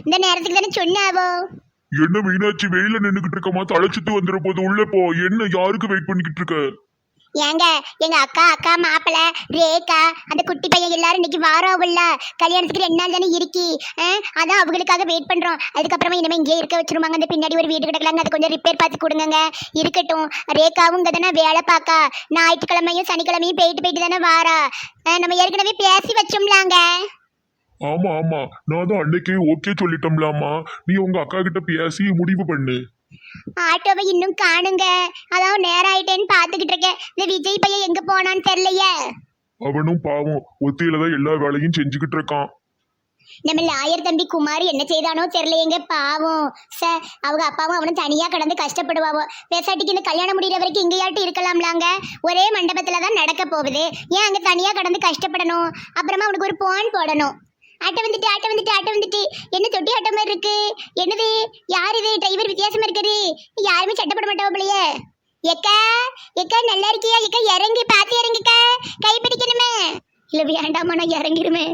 இந்த நேரத்துக்கு தானே சொன்னாவோ. என்ன மீனாட்சி வெயில நின்னுகிட்டு இருக்கமா? தழைச்சிட்டு வந்துட போது உள்ள போ. என்ன யாருக்கு வெயிட் பண்ணிக்கிட்டு இருக்க? ஏங்க எங்க அக்கா அக்கா மாப்பிள்ள ரேகா அந்த குட்டி பையன் எல்லாரும் இன்னைக்கு வாரோவில்ல, கல்யாணத்துக்கு 2 நாள் தானே இருக்கி. அதான் அவங்களுக்காக வெயிட் பண்றோம். அதுக்கப்புறமா இனிமே இங்கே இருக்க வச்சிருவாங்க. அந்த பின்னாடி ஒரு வீடு கிடக்கலாங்க, அதை கொஞ்சம் ரிப்பேர் பார்த்து கொடுங்க. இருக்கட்டும், ரேகாவும் இங்கே தானே வேலை பார்க்கா. ஞாயிற்றுக்கிழமையும் சனிக்கிழமையும் போயிட்டு தானே வாரா. நம்ம ஏற்கனவே பேசி வச்சோம்லாங்க. ஆமா ஆமா, நான் தான் அன்னைக்கே ஓகே சொல்லிட்டோம்லாமா. நீ உங்க அக்கா கிட்ட பேசி முடிவு பண்ணு. ஆட்டோவை இன்னும் காணுங்க. அதான் நேரம் ஆயிட்டேன்னு பாத்துக்கிட்டு இருக்கேன். இந்த விஜய் பையன் எங்க போனான்னு தெரியலையே. அவனும் பாவம் ஒத்தியில தான் எல்லா வேலையும் செஞ்சுக்கிட்டு இருக்கான். நம்ம லாயர் தம்பி குமார் என்ன செய்தானோ தெரியலையேங்க, பாவம். அவங்க அப்பாவும் அவனும் தனியா கடந்து கஷ்டப்படுவாவோ. பேசாட்டிக்கு இந்த கல்யாணம் முடிகிற வரைக்கும் இங்கேயாட்டு இருக்கலாம்லாங்க. ஒரே மண்டபத்துல தான் நடக்க போகுது. ஏன் அங்க தனியா கடந்து கஷ்டப்படணும்? அப்புறமா அவனுக்கு ஒரு போன் போடணும். ஆட்டோ வந்துட்டு ஆட்டோ வந்துட்டு ஆட்டோ வந்துட்டு. என்ன தொட்டி ஆட்டோ மாதிரி இருக்கு? என்னது? யார் இது? டிரைவர் வித்தியாசமா இருக்காரு. யாருமே சட்டப்பட மாட்டாவோ போலயே. எக்கா எக்கா நல்லா இருக்கியா? எக்கா இறங்கி பார்த்து இறங்கிக்கா, கை பிடிக்கணுமே. இல்ல வேண்டாமா, நான் இறங்கிருமே.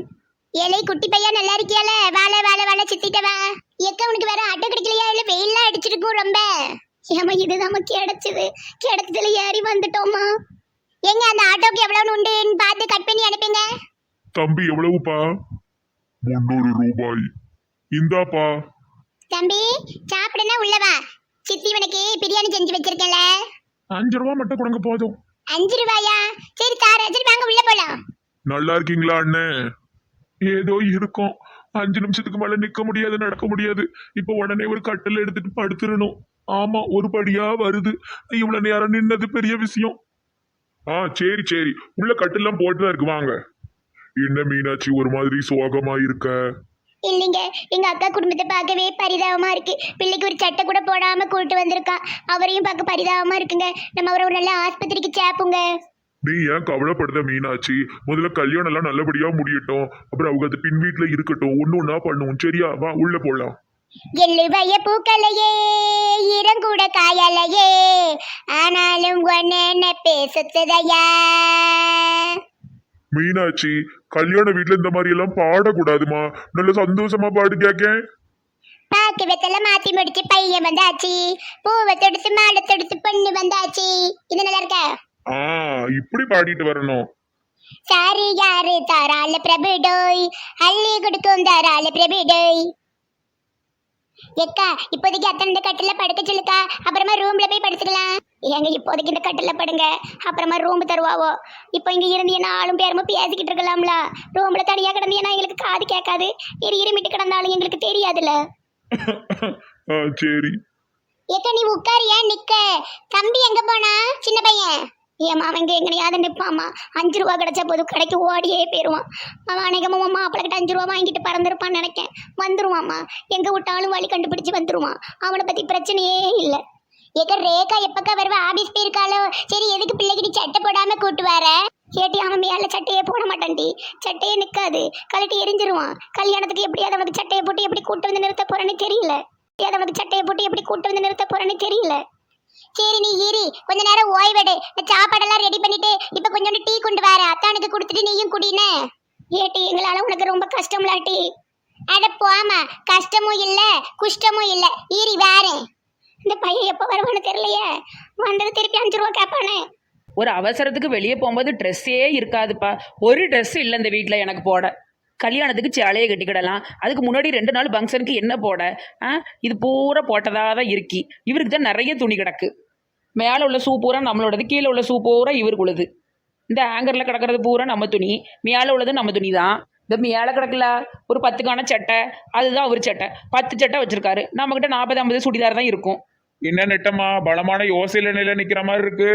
ஏழை குட்டி பையா நல்லா இருக்கியால? வாழை வாழை வாழை சித்திட்ட வா. எக்கா உனக்கு வேற ஆட்டோ கிடைக்கலையா? இல்ல வெயிலாம் அடிச்சிருக்கும் ரொம்ப. ஏமா இதுதான் கிடைச்சது. கிடைச்சதுல ஏறி வந்துட்டோமா. எங்க அந்த ஆட்டோக்கு எவ்வளவு உண்டுன்னு பார்த்து கட் பண்ணி அனுப்புங்க. தம்பி எவ்வளவுப்பா? 300 ரூபாய். இந்தாப்பா. தம்பி சாப்பிடுனா உள்ள வா. சித்தி உனக்கு பிரியாணி செஞ்சு வச்சிருக்கேன்ல. 5 ரூபா மட்டும் கொடுங்க போதும். 5 ரூபாயா? சரி தார. சரி வாங்க உள்ள போலாம். நல்லா இருக்கீங்களா அண்ணே? ஏதோ இருக்கும். 5 நிமிஷத்துக்கு மேல நிக்க முடியாது, நடக்க முடியாது. இப்ப உடனே ஒரு கட்டில் எடுத்துட்டு படுத்துடணும். ஆமா, ஒரு படியா வருது. இவ்வளவு நேரம் நின்னது பெரிய விஷயம். சரி சரி, உள்ள கட்டெல்லாம் போட்டுதான் இருக்கு, வாங்க. என்ன மீனாட்சி ஒரு மாதிரி சோகமா இருக்க? இல்லைங்க, எங்க அக்கா குடும்பத்தை பார்க்கவே பரிதாபமா இருக்கு. பிள்ளைக்கு ஒரு சட்டை கூட போடாம கூட்டு வந்திருக்கா. அவரையும் பார்க்க பரிதாபமா இருக்குங்க. நம்ம அவரை ஒரு நல்ல ஆஸ்பத்திரிக்கு சேப்புங்க. நீ ஏன் கவலைப்படுத மீனாட்சி? முதல்ல கல்யாணம் எல்லாம் நல்லபடியா முடியட்டும். அப்புறம் அவங்க அது பின் வீட்டுல இருக்கட்டும். ஒண்ணு ஒண்ணா பண்ணுவோம், சரியா? வா உள்ள போலாம். எள்ளுவைய பூக்கலையே, ஈரங்கூட காயலையே, ஆனாலும் ஒன்னு பேசுதையா. மீனாட்சி, கல்யாண வீட்டுல இந்த மாதிரி எல்லாம் பாடக்கூடாதுமா. நல்ல சந்தோஷமா பாடு கேக்க. பாக்கு வெத்தல மாத்தி முடிச்சு பையன் வந்தாச்சு. பூவை தொடுத்து மாலை தொடுத்து பொண்ணு வந்தாச்சு. இது நல்லா இருக்க? இப்படி பாடிட்டு வரணும். சாரி யாரு தாராள பிரபு டோய், அள்ளி கொடுக்கும் தாராள பிரபு டோய். எக்கா இப்போதைக்கு அத்தனை இந்த கட்டில படுக்க சொல்லுக்கா. அப்புறமா ரூம்ல போய் படுத்துக்கலாம். ஏங்க இப்போதைக்கு இந்த கட்டில படுங்க, அப்புறமா ரூம் தருவாவோ. இப்போ இங்க இருந்தீங்கன்னா ஆளும் பேருமா பேசிக்கிட்டு இருக்கலாம்ல. ரூம்ல தனியா கிடந்தீங்கன்னா எங்களுக்கு காது கேட்காது. இருமிட்டு கிடந்தாலும் எங்களுக்கு தெரியாதுல்ல. சரி. எக்கா நீ உட்காரியா நிக்க? தம்பி எங்க போனா? சின்ன பையன் ஏமா அவங்க எங்கனையாவது நிற்பாமா. 5 ரூபா கிடைச்சா போதும், கடைக்கு ஓடியே போயிடுவான். அவன் அநேகமாக மாப்பிள்ளைகிட்ட 5 ரூபா வாங்கிட்டு பறந்துருப்பான்னு நினைக்கேன். வந்துருவாம்மா, எங்கே விட்டாலும் வழி கண்டுபிடிச்சு வந்துருவான். அவனை பற்றி பிரச்சனையே இல்லை. ஏக்கா ரேகா எப்பக்கா வருவா? ஆபீஸ் போயிருக்காளோ? சரி எதுக்கு பிள்ளைக்கு நீ சட்டை போடாமல் கூட்டு வர? கேட்டி அவன் மேலே சட்டையே போட மாட்டான்டி. சட்டையே நிற்காது, கழட்டி எரிஞ்சிருவான். கல்யாணத்துக்கு எப்படியாவது அவனுக்கு சட்டையை போட்டு எப்படி கூட்டு வந்து நிறுத்த போறேன்னு தெரியல. அவனுக்கு சட்டையை போட்டு எப்படி கூட்டு வந்து நிறுத்த போறேன்னு தெரியல. சரி நீ ஏறி கொஞ்ச நேரம் ஓய்வெடு. சாப்பாடெல்லாம் ரெடி பண்ணிட்டு இப்ப கொஞ்சோண்டு டீ கொண்டு வர. அத்தானுக்கு கொடுத்துட்டு நீயும் குடினே. ஏட்டி எங்களால உனக்கு ரொம்ப கஷ்டம்லாட்டி. அட போமா, கஷ்டமும் இல்ல குஷ்டமும் இல்ல. ஈரி வேற. இந்த பையன் எப்ப வருவான்னு தெரியலையே. வந்தது திருப்பி 5 ரூபா கேட்பானே. ஒரு அவசரத்துக்கு வெளியே போகும்போது ட்ரெஸ்ஸே இருக்காதுப்பா. ஒரு ட்ரெஸ் இல்லை இந்த வீட்டில் எனக்கு போட. கல்யாணத்துக்கு சேலையை கட்டிக்கிடலாம், அதுக்கு முன்னாடி 2 நாள் ஃபங்க்ஷனுக்கு என்ன போட? இது பூரா போட்டதாக தான் இருக்கி. இவருக்கு தான் நிறைய துணி கிடக்கு. மேலே உள்ள ஷூ பூரா நம்மளோடது, கீழே உள்ள ஷூ பூரா இவருக்கு உள்ளது. இந்த ஹேங்கரில் கிடக்கிறது பூரா நம்ம துணி, மேலே உள்ளது நம்ம துணி தான். இந்த மேலே கிடக்கல ஒரு 10க்கான சட்டை, அதுதான் அவர் சட்டை. 10 சட்டை வச்சுருக்காரு. நம்மக்கிட்ட 40-50 சுடிதார் தான் இருக்கும். என்ன நெட்டமா பலமான யோசையில நிலை நிக்கிற மாதிரி இருக்கு.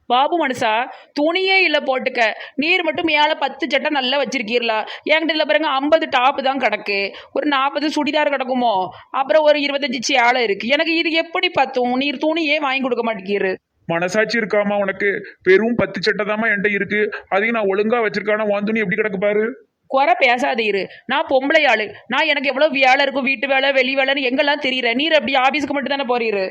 பாபு மனுஷா, துணியே இல்லை போட்டுக்க. நீர் மட்டும் மேலே 10 சட்டை நல்லா வச்சிருக்கீங்களா? என்கிட்ட இல்லை பாருங்க, 50 டாப்பு தான் கிடக்கு. ஒரு 40 சுடிதார் கிடக்குமோ, அப்புறம் ஒரு 25 சேலை இருக்கு. எனக்கு இது எப்படி பத்தும்? நீர் துணியே வாங்கி கொடுக்க மாட்டேங்கிறீரு. மனசாட்சி இருக்காமா உனக்கு? வெறும் 10 சட்டை தாமா என்கிட்ட இருக்கு. அதையும் நான் ஒழுங்கா வச்சிருக்கான. வான் துணி எப்படி கிடக்கு பாரு. குறை பேசாதீரு. நான் பொம்பளை ஆளு. நான் எனக்கு எவ்வளோ வேலை இருக்கும், வீட்டு வேலை வெளி வேலைன்னு எங்கெல்லாம் தெரியுற. நீர் அப்படி ஆபீஸ்க்கு மட்டும் தானே போறீரு.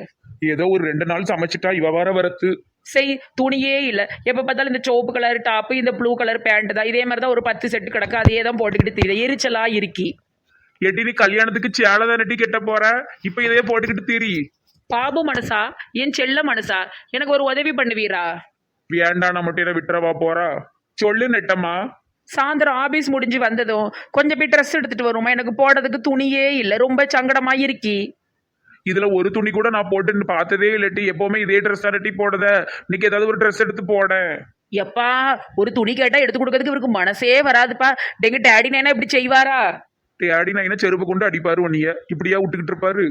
ஏதோ ஒரு 2 நாள் சமைச்சிட்டா இவ வரத்து. செய், துணியே இல்லை. எப்போ பார்த்தாலும் இந்த சோப்பு கலர் டாப்பு, இந்த ப்ளூ கலர் பேண்ட் தான். இதே மாதிரி தான் ஒரு 10 செட்டு கிடக்கு. அதையே தான் போட்டுக்கிட்டு தெரியுது. எரிச்சலா இருக்கி. எட்டி நீ கல்யாணத்துக்கு சேலை தானட்டி கெட்ட போற இப்ப இதையே போட்டுக்கிட்டு திரி. பாபு மனசா, என் செல்ல மனசா, எனக்கு ஒரு உதவி பண்ணுவீரா? வேண்டாம் நான் மட்டும் என்ன விட்டுறவா போறா? சொல்லு நெட்டம்மா. சாயந்தரம் ஆபீஸ் முடிஞ்சு வந்ததும் கொஞ்சம் போய் ட்ரெஸ் எடுத்துட்டு வருமா? எனக்கு போடுறதுக்கு துணியே இல்லை, ரொம்ப சங்கடமா இருக்கி. இதுல ஒரு துணி கூட நான் போட்டுன்னு பார்த்ததே இல்லட்டி. எப்பவுமே இதே ட்ரெஸ் தானட்டி போடுத. இன்னைக்கு ஏதாவது ஒரு ட்ரெஸ் எடுத்து போட. எப்பா, ஒரு துணி கேட்டா எடுத்து கொடுக்கறதுக்கு இவருக்கு மனசே வராதுப்பா. எங்க டேடி நேனா இப்படி செய்வாரா? டேடி நான் என்ன செருப்பு கொண்டு அடிப்பாரு உன்னைய. இப்படியா விட்டுக்கிட்டு இருப்பாரு?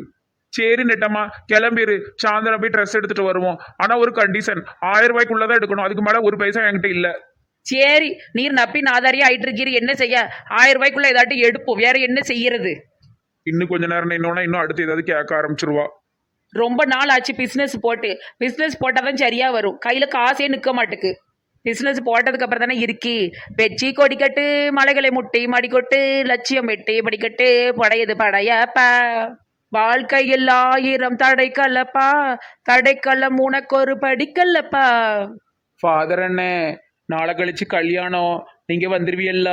சரி நெட்டம்மா கிளம்பிரு. சாயந்தரம் போய் ட்ரெஸ் எடுத்துட்டு வருவோம். ஆனா ஒரு கண்டிஷன், 1000 ரூபாய்க்குள்ளதான் எடுக்கணும். அதுக்கு மேல ஒரு பைசா என்கிட்ட இல்ல. சரி, நீர் நப்பி நாதாரியா ஆயிட்டு இருக்கீரு, என்ன செய்ய? 1000 ரூபாய்க்குள்ள ஏதாட்டும் எடுப்போம், வேற என்ன செய்யறது? இன்னும் கொஞ்ச நேரம் இன்னும் அடுத்து ஏதாவது கேட்க ஆரம்பிச்சிருவா. ரொம்ப நாள் ஆச்சு பிஸ்னஸ் போட்டு. பிஸ்னஸ் போட்டாதான் சரியா வரும், கையில காசே நிக்க மாட்டுக்கு. பிஸ்னஸ் போட்டதுக்கு அப்புறம் தானே இருக்கி. வெச்சி கொடிக்கட்டு மலைகளை முட்டி மடிக்கொட்டு லட்சியம் வெட்டி படிக்கட்டு படையது படையப்பா. வாழ்க்கையில் 1000 தடைக்கல்லப்பா, தடைக்கல்லம் உனக்கொரு படிக்கல்லப்பா. ஃபாதர் அண்ணே, நாளை கழிச்சு கல்யாணம், நீங்க வந்துருவியல்ல?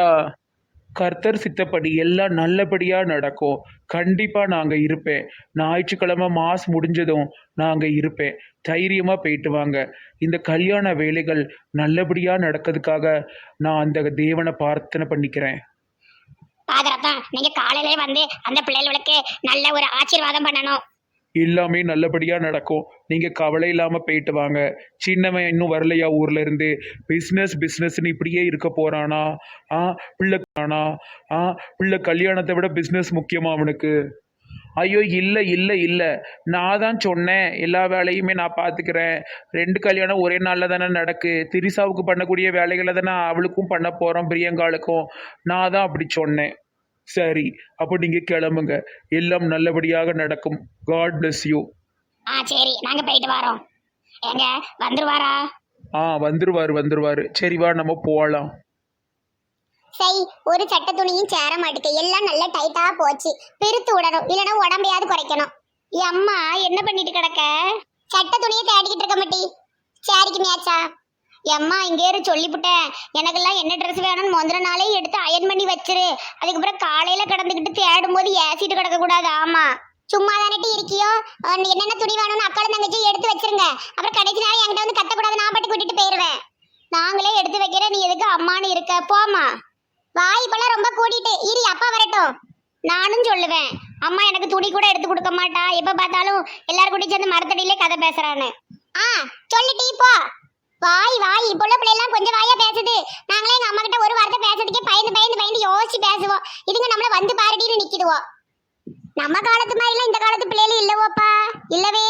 கர்த்தர் சித்தப்படி எல்லாம் நல்லபடியா நடக்கும். கண்டிப்பா நாங்க இருப்பேன். ஞாயிற்றுக்கிழமை மாஸ் முடிஞ்சதும் நாங்க இருப்பேன். தைரியமா போயிட்டு வாங்க. இந்த கல்யாண வேலைகள் நல்லபடியா நடக்கிறதுக்காக நான் அந்த தேவனை பிரார்த்தனை பண்ணிக்கிறேன். பாதரப்பா, நீங்க காலையிலே வந்து அந்த பிள்ளைகளுக்கு நல்ல ஒரு ஆசீர்வாதம் பண்ணணும். எல்லாமே நல்லபடியா நடக்கும். நீங்க கவலை இல்லாம போயிட்டு வாங்க. சின்னவன் இன்னும் வரலையா ஊர்ல இருந்து? பிஸ்னஸ்ன்னு இப்படியே இருக்க போறானா? பிள்ளை கல்யாணத்தை விட பிஸ்னஸ் முக்கியமா அவனுக்கு? ஐயோ இல்லை இல்லை இல்லை, நான் தான் சொன்னேன் எல்லா வேலையுமே நான் பார்த்துக்கிறேன். 2 கல்யாணம் ஒரே நாளில் தானே நடக்கு. திரிசாவுக்கு பண்ணக்கூடிய வேலைகளை தானே அவளுக்கும் பண்ண போகிறோம், பிரியங்காளுக்கும். நான் தான் அப்படி சொன்னேன். சரி, அப்போ நீங்கள் கிளம்புங்க. எல்லாம் நல்லபடியாக நடக்கும். God bless you. சரி, நாங்க போயிட்டு வரோம். ஏங்க வந்துருவாரா? வந்துருவாரு. சரி வா, நம்ம போகலாம். சரி, ஒரு சட்டை துணியும் சேர மாட்டுக்கு, எல்லாம் நல்லா டைட்டா போச்சு. பிரித்து விடணும், இல்லைன்னா உடம்பையாவது குறைக்கணும். என் அம்மா என்ன பண்ணிட்டு கிடக்க? சட்டை துணியை தேடிக்கிட்டு இருக்க மாட்டி. சரிக்கு மேட்சா? எம்மா இங்கே சொல்லிவிட்டேன், எனக்கெல்லாம் என்ன ட்ரெஸ் வேணும்னு முதல்ல நாளே எடுத்து அயன் பண்ணி வச்சிரு. அதுக்கப்புறம் காலையில கிடந்துக்கிட்டு தேடும் போது ஏசிட்டு கிடக்க கூடாது. ஆமா, சும்மா தானே இருக்கியோ. என்னென்ன துணி வேணும்னு அக்காலும் தங்கச்சி எடுத்து வச்சிருங்க. அப்புறம் கடைசி நாள் என்கிட்ட வந்து கத்தக்கூடாது, நான் பாட்டுக்கு விட்டுட்டு போயிருவேன். நாங்களே எடுத்து வைக்கிறேன், நீ எதுக்கு அம்மானு இருக்க? போமா, வாய் போல ரொம்ப கூட்டிட்டு இரு, அப்பா வரட்டும். நானும் சொல்லுவேன், அம்மா எனக்கு துணி கூட எடுத்து கொடுக்க மாட்டா, எப்ப பார்த்தாலும் எல்லாரும் கூட சேர்ந்து மரத்தடியிலே கதை பேசுறான்னு. சொல்லிட்டு போ. வாய் இப்போல பிள்ளைலாம் கொஞ்சம் வாயா பேசுது. நாங்களே எங்க அம்மா கிட்ட ஒரு வார்த்தை பேசுறதுக்கே பயந்து யோசிச்சு பேசுவோம். இதுங்க நம்மள வந்து பாரடின்னு நிக்கிடுவோம். நம்ம காலத்து மாதிரிலாம் இந்த காலத்து பிள்ளைகளும் இல்லவோப்பா, இல்லவே